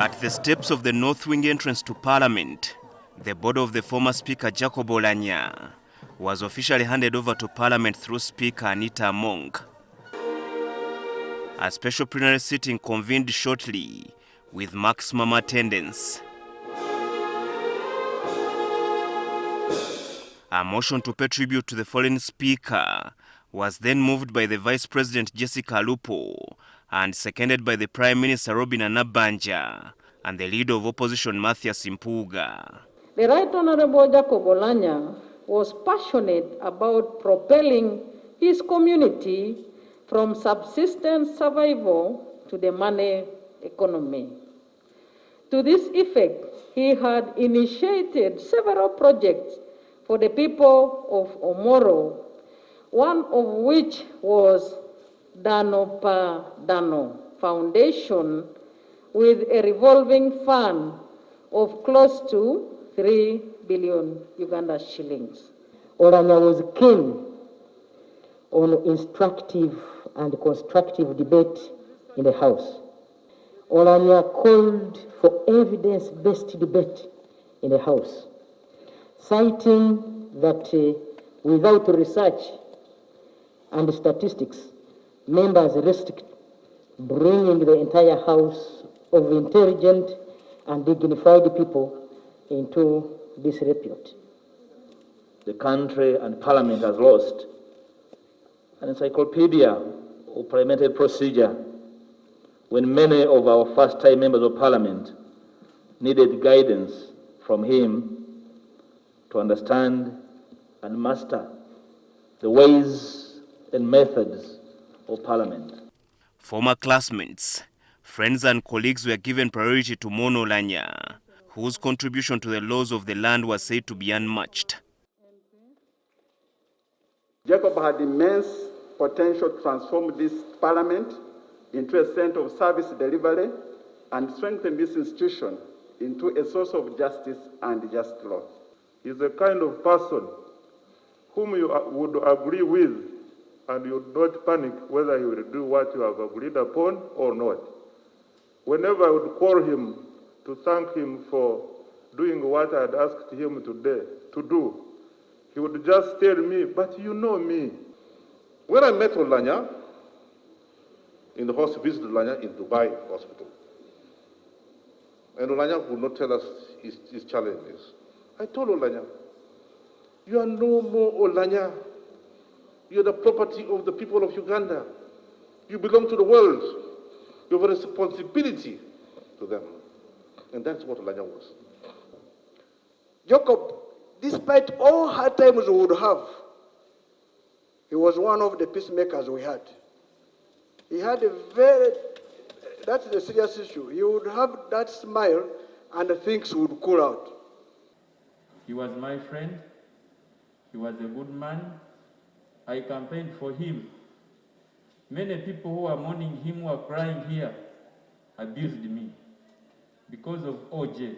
At the steps of the North Wing entrance to Parliament, the body of the former Speaker Jacob Oulanyah was officially handed over to Parliament through Speaker Anita Among. A special plenary sitting convened shortly with maximum attendance. A motion to pay tribute to the fallen Speaker was then moved by the Vice President Jessica Lubowa and seconded by the Prime Minister Robin Anabanja and the Leader of Opposition Matthias Mpuuga. The Right Honorable Jacob Oulanyah was passionate about propelling his community from subsistence survival to the money economy. To this effect, he had initiated several projects for the people of Omoro, one of which was Dano Pa Dano Foundation with a revolving fund of close to 3 billion Uganda shillings. Oulanyah was keen on instructive and constructive debate in the House. Oulanyah called for evidence-based debate in the House, citing that without research and statistics, members risked bringing the entire House of intelligent and dignified people into disrepute. The country and Parliament has lost an encyclopedia of parliamentary procedure when many of our first-time members of Parliament needed guidance from him to understand and master the ways and methods of Parliament. Former classmates, friends and colleagues were given priority to mourn Oulanyah, whose contribution to the laws of the land was said to be unmatched. Jacob had immense potential to transform this Parliament into a center of service delivery and strengthen this institution into a source of justice and just law. He's the kind of person whom you would agree with and you would not panic whether he will do what you have agreed upon or not. Whenever I would call him to thank him for doing what I had asked him today to do, he would just tell me, but you know me. When I met Oulanyah in the hospital, visited Oulanyah in Dubai hospital, and Oulanyah would not tell us his challenges, I told Oulanyah, you are no more Oulanyah. You are the property of the people of Uganda. You belong to the world. You have a responsibility to them. And that's what Oulanyah was. Jacob, despite all hard times we would have, he was one of the peacemakers we had. He had that's the serious issue. He would have that smile and things would cool out. He was my friend. He was a good man. I campaigned for him. Many people who are mourning him, who are crying here, abused me because of OJ.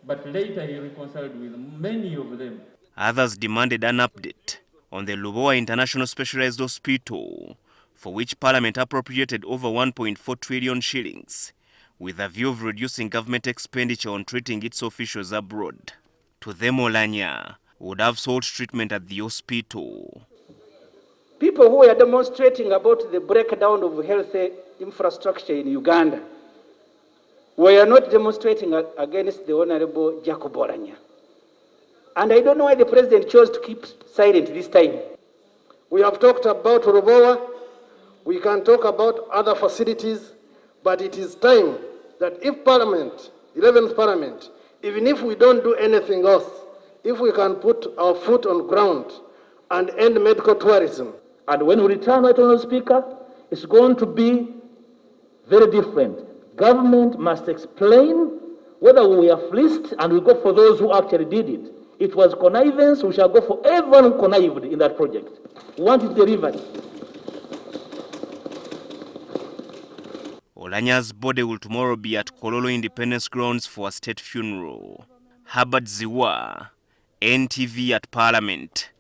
But later he reconciled with many of them. Others demanded an update on the Lubowa International Specialized Hospital, for which Parliament appropriated over 1.4 trillion shillings, with a view of reducing government expenditure on treating its officials abroad. To them, Oulanyah would have sought treatment at the hospital. People who were demonstrating about the breakdown of health infrastructure in Uganda were not demonstrating against the Honorable Jacob Oulanyah. And I don't know why the President chose to keep silent this time. We have talked about Lubowa. We can talk about other facilities, but it is time that if Parliament, 11th Parliament, even if we don't do anything else, if we can put our foot on ground and end medical tourism. And when we return, Right Honourable Speaker, it's going to be very different. Government must explain whether we are fleeced and we go for those who actually did it. It was connivance, we shall go for everyone who connived in that project. We want it delivered. Oulanyah's body will tomorrow be at Kololo Independence Grounds for a state funeral. Herbert Ziwa, NTV at Parliament.